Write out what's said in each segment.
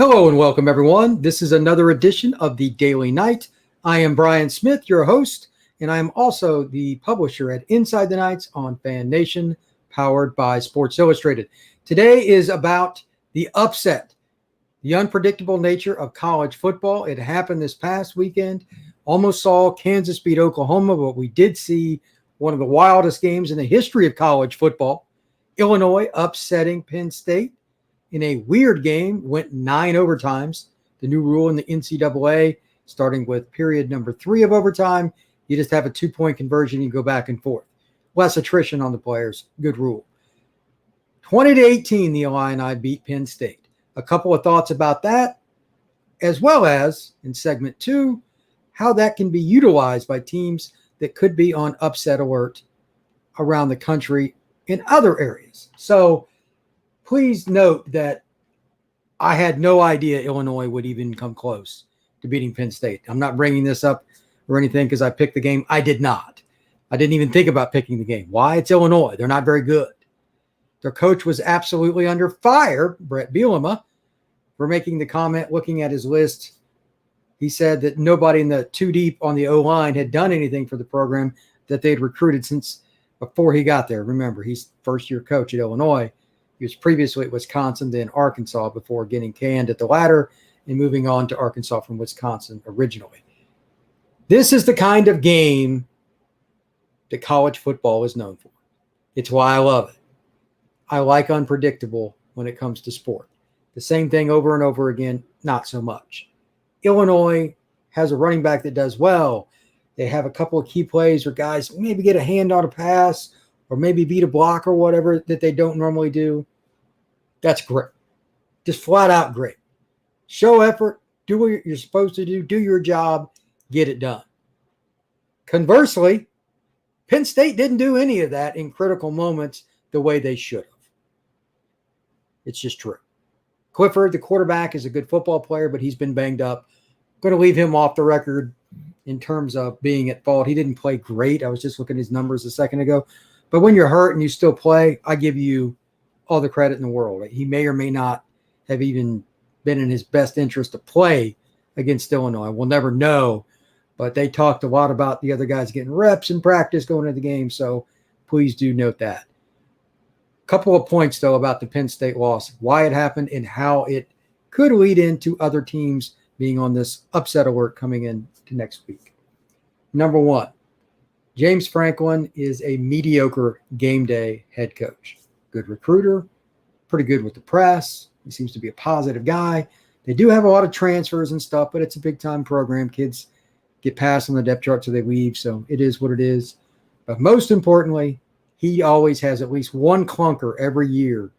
Hello and welcome, everyone. This is another edition of the Daily Night. I am Brian Smith, your host, and I am also the publisher at Inside the Nights on Fan Nation, powered by Sports Illustrated. Today is about the upset, the unpredictable nature of college football. It happened this past weekend. Almost saw Kansas beat Oklahoma, but we did see one of the wildest games in the history of college football. Illinois upsetting Penn State in a weird game, went 9 overtimes. The new rule in the NCAA, starting with period number 3 of overtime, you just have a 2-point conversion, you go back and forth. Less attrition on the players, good rule. 20-18, the Illini beat Penn State. A couple of thoughts about that, as well as, in segment 2, how that can be utilized by teams that could be on upset alert around the country in other areas. So, please note that I had no idea Illinois would even come close to beating Penn State. I'm not bringing this up or anything because I picked the game. I did not. I didn't even think about picking the game. Why? It's Illinois. They're not very good. Their coach was absolutely under fire, Brett Bielema, for making the comment, looking at his list. He said that nobody in the two deep on the O-line had done anything for the program that they'd recruited since before he got there. Remember, he's first-year coach at Illinois. He was previously at Wisconsin, then Arkansas, before getting canned at the latter and moving on to Arkansas from Wisconsin originally. This is the kind of game that college football is known for. It's why I love it. I like unpredictable when it comes to sport. The same thing over and over again, not so much. Illinois has a running back that does well. They have a couple of key plays where guys maybe get a hand on a pass or maybe beat a block or whatever that they don't normally do. That's great. Just flat out great. Show effort, do what you're supposed to do your job, get it done. Conversely, Penn State didn't do any of that in critical moments the way they should have. It's just true. Clifford, the quarterback, is a good football player, but he's been banged up. Going to leave him off the record in terms of being at fault. He didn't play great. I was just looking at his numbers a second ago. But when you're hurt and you still play, I give you all the credit in the world. He may or may not have even been in his best interest to play against Illinois. We'll never know. But they talked a lot about the other guys getting reps in practice going into the game. So please do note that. A couple of points, though, about the Penn State loss, why it happened and how it could lead into other teams being on this upset alert coming into next week. Number 1. James Franklin is a mediocre game day head coach. Good recruiter, pretty good with the press. He seems to be a positive guy. They do have a lot of transfers and stuff, but it's a big-time program. Kids get passed on the depth chart so they leave, so it is what it is. But most importantly, he always has at least one clunker every year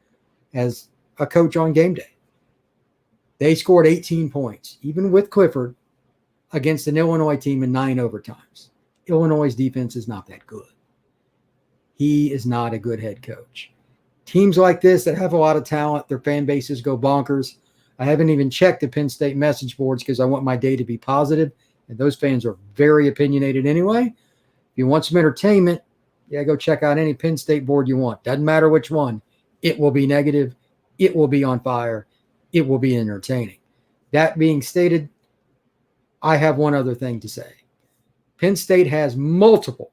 as a coach on game day. They scored 18 points, even with Clifford, against an Illinois team in 9 overtimes. Illinois' defense is not that good. He is not a good head coach. Teams like this that have a lot of talent, their fan bases go bonkers. I haven't even checked the Penn State message boards because I want my day to be positive, and those fans are very opinionated anyway. If you want some entertainment, go check out any Penn State board you want. Doesn't matter which one. It will be negative. It will be on fire. It will be entertaining. That being stated, I have one other thing to say. Penn State has multiple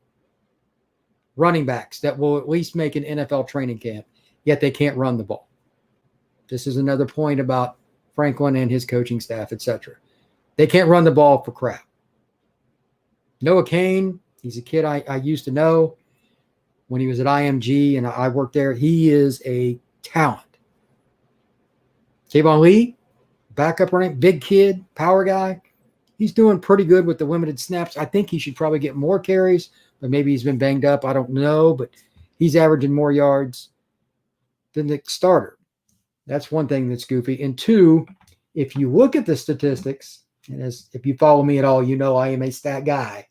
running backs that will at least make an NFL training camp, yet they can't run the ball. This is another point about Franklin and his coaching staff, etc. They can't run the ball for crap. Noah Kane, he's a kid I used to know when he was at IMG and I worked there. He is a talent. Kayvon Lee, backup running, big kid, power guy. He's doing pretty good with the limited snaps. I think he should probably get more carries, but maybe he's been banged up. I don't know, but he's averaging more yards than the starter. That's one thing that's goofy. And 2, if you look at the statistics, and if you follow me at all, you know I am a stat guy.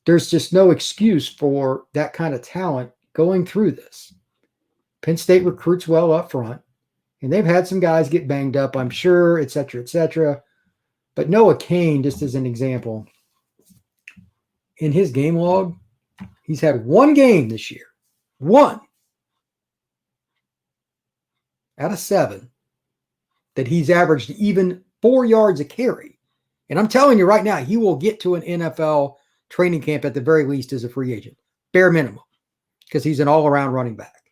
There's just no excuse for that kind of talent going through this. Penn State recruits well up front, and they've had some guys get banged up, I'm sure, et cetera, et cetera. But Noah Kane, just as an example, in his game log, he's had one game this year. One out of 7 that he's averaged even 4 yards a carry. And I'm telling you right now, he will get to an NFL training camp at the very least as a free agent, bare minimum, because he's an all-around running back.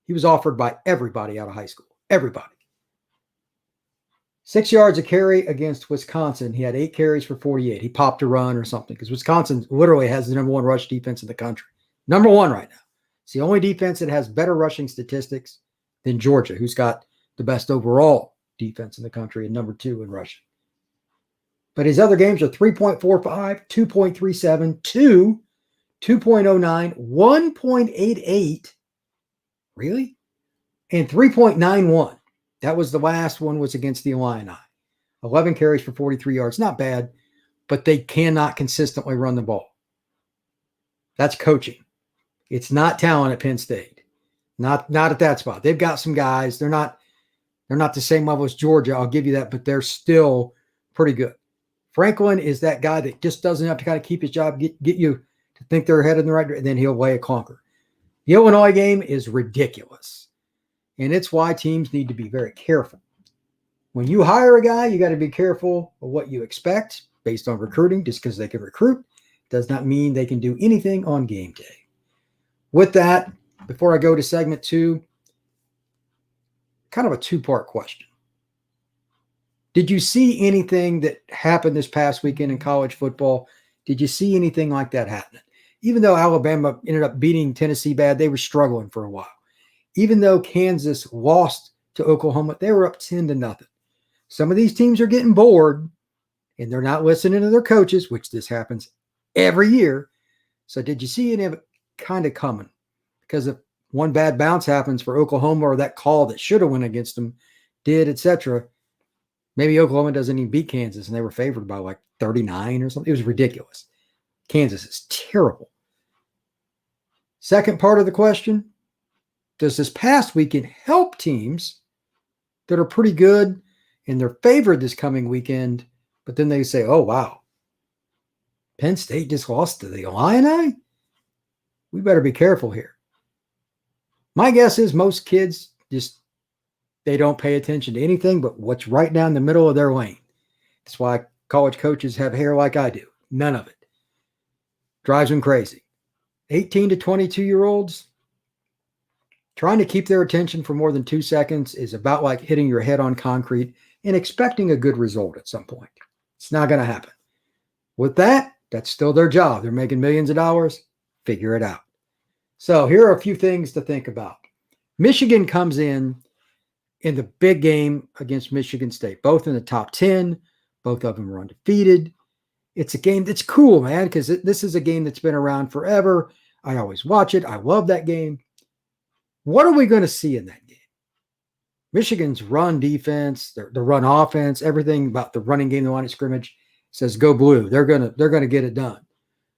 He was offered by everybody out of high school, everybody. 6 yards a carry against Wisconsin. He had 8 carries for 48. He popped a run or something because Wisconsin literally has the number 1 rush defense in the country. Number 1 right now. It's the only defense that has better rushing statistics than Georgia, who's got the best overall defense in the country and number 2 in rushing. But his other games are 3.45, 2.37, 2, 2.09, 1.88. Really? And 3.91. That was the last one, was against the Illini. 11 carries for 43 yards. Not bad, but they cannot consistently run the ball. That's coaching. It's not talent at Penn State. Not at that spot. They've got some guys. They're not the same level as Georgia, I'll give you that, but they're still pretty good. Franklin is that guy that just doesn't have to kind of keep his job, get you to think they're headed in the right direction, and then he'll lay a clunker. The Illinois game is ridiculous. And it's why teams need to be very careful. When you hire a guy, you got to be careful of what you expect based on recruiting. Just because they can recruit does not mean they can do anything on game day. With that, before I go to segment 2, kind of a 2-part question. Did you see anything that happened this past weekend in college football? Did you see anything like that happening? Even though Alabama ended up beating Tennessee bad, they were struggling for a while. Even though Kansas lost to Oklahoma, they were up 10-0. Some of these teams are getting bored, and they're not listening to their coaches, which this happens every year. So did you see any of it kind of coming? Because if one bad bounce happens for Oklahoma, or that call that should have went against them did, etc., maybe Oklahoma doesn't even beat Kansas, and they were favored by like 39 or something. It was ridiculous. Kansas is terrible. Second part of the question, does this past weekend help teams that are pretty good and they're favored this coming weekend, but then they say, oh, wow, Penn State just lost to the Illini? We better be careful here. My guess is most kids they don't pay attention to anything but what's right down the middle of their lane. That's why college coaches have hair like I do. None of it. Drives them crazy. 18 to 22-year-olds, trying to keep their attention for more than 2 seconds is about like hitting your head on concrete and expecting a good result at some point. It's not going to happen. With that, that's still their job. They're making millions of dollars. Figure it out. So here are a few things to think about. Michigan comes in the big game against Michigan State, both in the top 10. Both of them are undefeated. It's a game that's cool, man, because this is a game that's been around forever. I always watch it. I love that game. What are we going to see in that game? Michigan's run defense, the run offense, everything about the running game, the line of scrimmage says go blue. They're gonna get it done.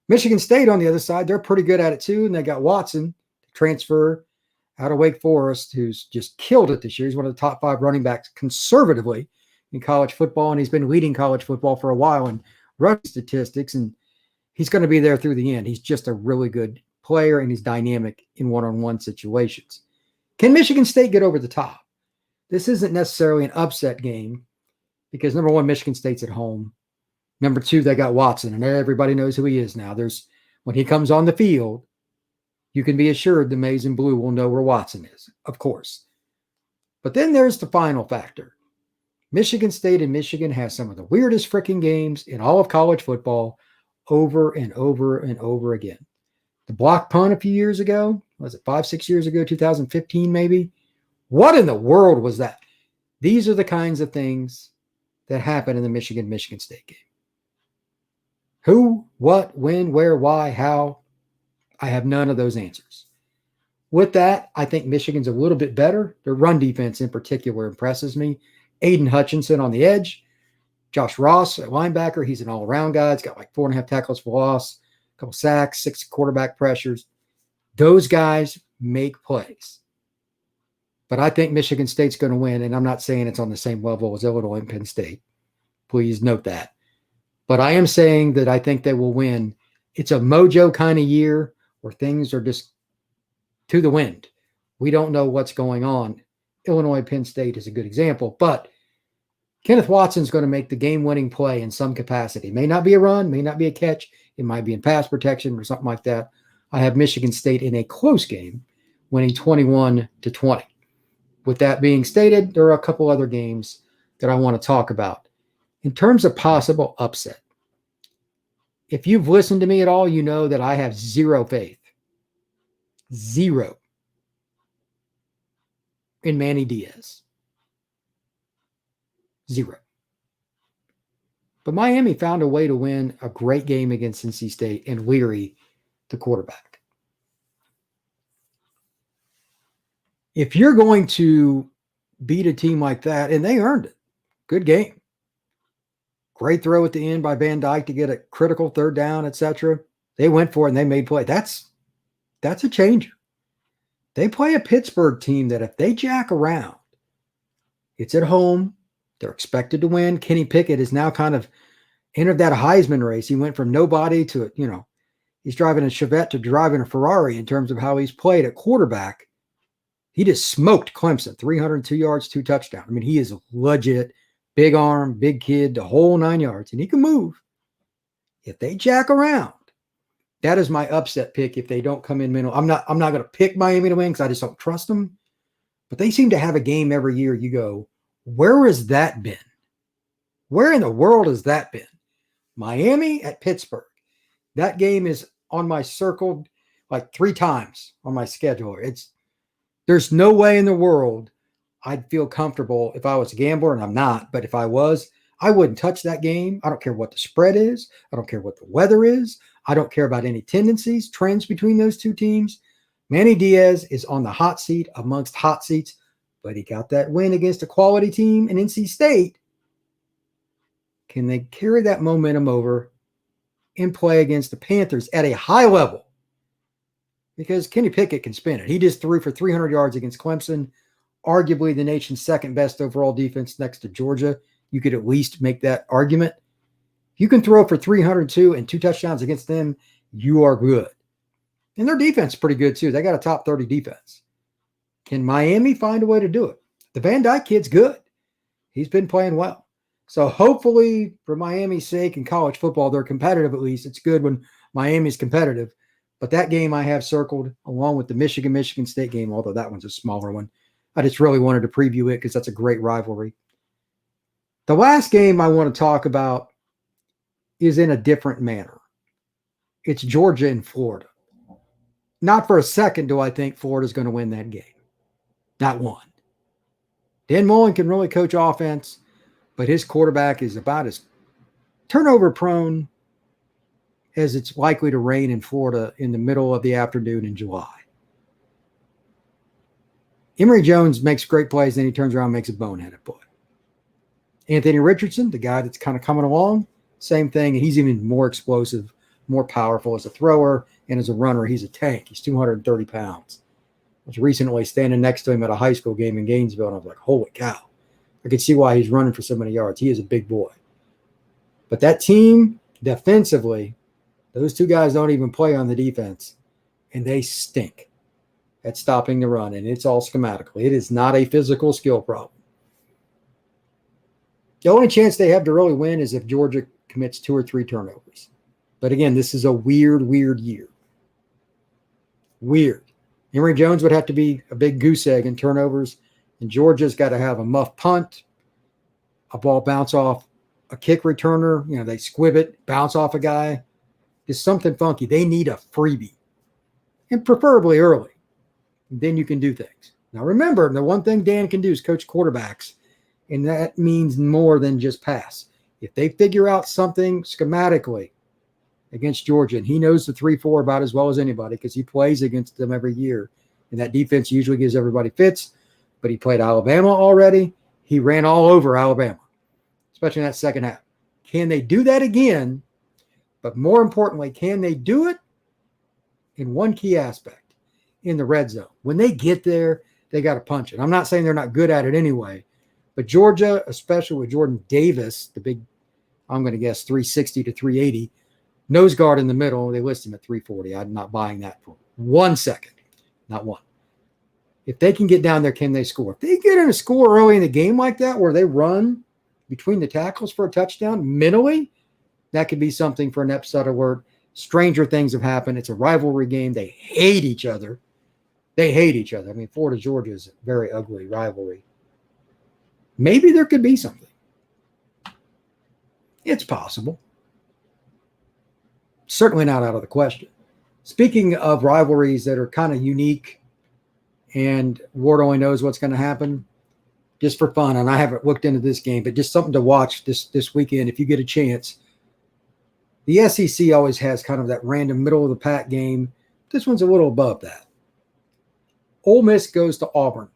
Michigan State on the other side, they're pretty good at it too, and they got Watson, transfer out of Wake Forest, who's just killed it this year. He's one of the top 5 running backs conservatively in college football, and he's been leading college football for a while in run statistics, and he's going to be there through the end. He's just a really good player, and he's dynamic in one-on-one situations. Can Michigan State get over the top? This isn't necessarily an upset game because, number 1, Michigan State's at home. Number 2, they got Watson, and everybody knows who he is now. When he comes on the field, you can be assured the Maize and Blue will know where Watson is, of course. But then there's the final factor. Michigan State and Michigan have some of the weirdest freaking games in all of college football over and over and over again. The block punt a few years ago, was it 5-6 years ago, 2015 maybe? What in the world was that? These are the kinds of things that happen in the Michigan State game. Who, what, when, where, why, how? I have none of those answers. With that, I think Michigan's a little bit better. Their run defense in particular impresses me. Aiden Hutchinson on the edge. Josh Ross, a linebacker. He's an all-around guy. He's got like 4.5 tackles for loss, a couple sacks, 6 quarterback pressures. Those guys make plays. But I think Michigan State's going to win, and I'm not saying it's on the same level as Illinois and Penn State. Please note that. But I am saying that I think they will win. It's a mojo kind of year where things are just to the wind. We don't know what's going on Illinois, Penn State is a good example. But Kenneth Watson's going to make the game-winning play in some capacity. May not be a run, may not be a catch. It might be in pass protection or something like that. I have Michigan State in a close game, winning 21-20. With that being stated, there are a couple other games that I want to talk about. In terms of possible upset, if you've listened to me at all, you know that I have zero faith. Zero. In Manny Diaz. Zero. But Miami found a way to win a great game against NC State and Leary, the quarterback. If you're going to beat a team like that, and they earned it, good game. Great throw at the end by Van Dyke to get a critical third down, etc. They went for it and they made play. That's a changer. They play a Pittsburgh team that if they jack around, it's at home. They're expected to win. Kenny Pickett is now kind of entered that Heisman race. He went from nobody to, he's driving a Chevette to driving a Ferrari in terms of how he's played at quarterback. He just smoked Clemson, 302 yards, 2 touchdowns. I mean, he is legit, big arm, big kid, the whole 9 yards, and he can move. If they jack around, that is my upset pick if they don't come in mental. I'm not going to pick Miami to win because I just don't trust them. But they seem to have a game every year. You go, where has that been? Where in the world has that been? Miami at Pittsburgh. That game is on my circled like 3 times on my schedule. There's no way in the world I'd feel comfortable if I was a gambler, and I'm not. But if I was, I wouldn't touch that game. I don't care what the spread is. I don't care what the weather is. I don't care about any tendencies, trends between those two teams. Manny Diaz is on the hot seat amongst hot seats, but he got that win against a quality team in NC State. Can they carry that momentum over and play against the Panthers at a high level? Because Kenny Pickett can spin it. He just threw for 300 yards against Clemson, arguably the nation's second best overall defense next to Georgia. You could at least make that argument. If you can throw for 302 and 2 touchdowns against them, you are good. And their defense is pretty good too. They got a top 30 defense. Can Miami find a way to do it? The Van Dyke kid's good. He's been playing well. So hopefully for Miami's sake in college football, they're competitive at least. It's good when Miami's competitive. But that game I have circled along with the Michigan State game, although that one's a smaller one. I just really wanted to preview it because that's a great rivalry. The last game I want to talk about is in a different manner. It's Georgia and Florida. Not for a second do I think Florida's going to win that game. Not one. Dan Mullen can really coach offense, but his quarterback is about as turnover prone as it's likely to rain in Florida in the middle of the afternoon in July. Emory Jones makes great plays, then he turns around and makes a boneheaded play. Anthony Richardson, the guy that's kind of coming along, same thing, and he's even more explosive, more powerful as a thrower, and as a runner, he's a tank. He's 230 pounds. I was recently standing next to him at a high school game in Gainesville, and I was like, holy cow. I could see why he's running for so many yards. He is a big boy. But that team, defensively, those two guys don't even play on the defense, and they stink at stopping the run, and it's all schematically. It is not a physical skill problem. The only chance they have to really win is if Georgia commits 2 or 3 turnovers. But again, this is a weird year. Weird. Emory Jones would have to be a big goose egg in turnovers, and Georgia's got to have a muff punt, a ball bounce off a kick returner. They squib it, bounce off a guy. It's something funky. They need a freebie, and preferably early. Then you can do things. Now remember, the one thing Dan can do is coach quarterbacks, and that means more than just pass. If they figure out something schematically against Georgia, and he knows the 3-4 about as well as anybody because he plays against them every year, and that defense usually gives everybody fits, but he played Alabama already. He ran all over Alabama, especially in that second half. Can they do that again? But more importantly, can they do it in one key aspect, in the red zone? When they get there, they got to punch it. I'm not saying they're not good at it anyway, but Georgia, especially with Jordan Davis, the big, I'm going to guess 360 to 380, nose guard in the middle, they list him at 340. I'm not buying that for 1 second. Not one. If they can get down there, can they score? If they get in a score early in the game like that, where they run between the tackles for a touchdown mentally, that could be something for an upset alert. Stranger things have happened. It's a rivalry game. They hate each other. I mean, Florida, Georgia is a very ugly rivalry. Maybe there could be something. It's possible. Certainly not out of the question. Speaking of rivalries that are kind of unique, and Ward only knows what's going to happen, just for fun, and I haven't looked into this game, but just something to watch this weekend if you get a chance. The SEC always has kind of that random middle-of-the-pack game. This one's a little above that. Ole Miss goes to Auburn.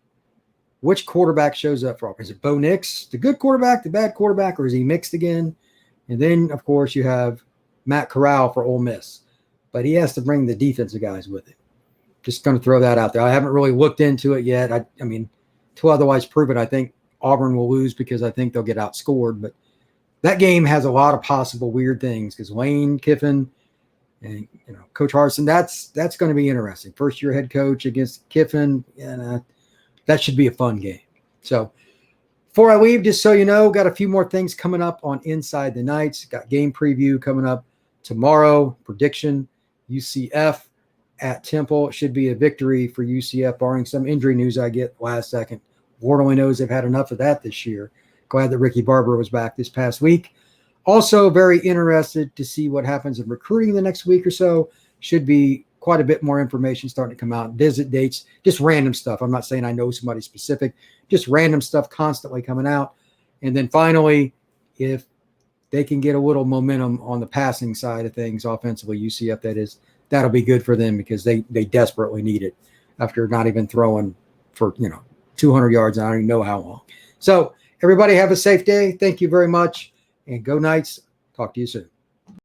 Which quarterback shows up for Auburn? Is it Bo Nix, the good quarterback, the bad quarterback, or is he mixed again? And then, of course, you have Matt Corral for Ole Miss. But he has to bring the defensive guys with him. Just going to throw that out there. I haven't really looked into it yet. I mean, to otherwise prove it, I think Auburn will lose because I think they'll get outscored. But that game has a lot of possible weird things because Lane Kiffin and Coach Harsin, that's going to be interesting. First-year head coach against Kiffin, and that should be a fun game. So before I leave, just so you know, got a few more things coming up on Inside the Nights. Got game preview coming up tomorrow. Prediction, UCF at Temple. It should be a victory for UCF, barring some injury news I get last second. Lord only knows they've had enough of that this year. Glad that Ricky Barber was back this past week. Also very interested to see what happens in recruiting the next week or so. Should be quite a bit more information starting to come out. Visit dates, just random stuff. I'm not saying I know somebody specific, just random stuff constantly coming out. And then finally, if they can get a little momentum on the passing side of things offensively, UCF that is, that'll be good for them because they desperately need it after not even throwing for 200 yards. I don't even know how long. So everybody have a safe day. Thank you very much, and go Knights. Talk to you soon.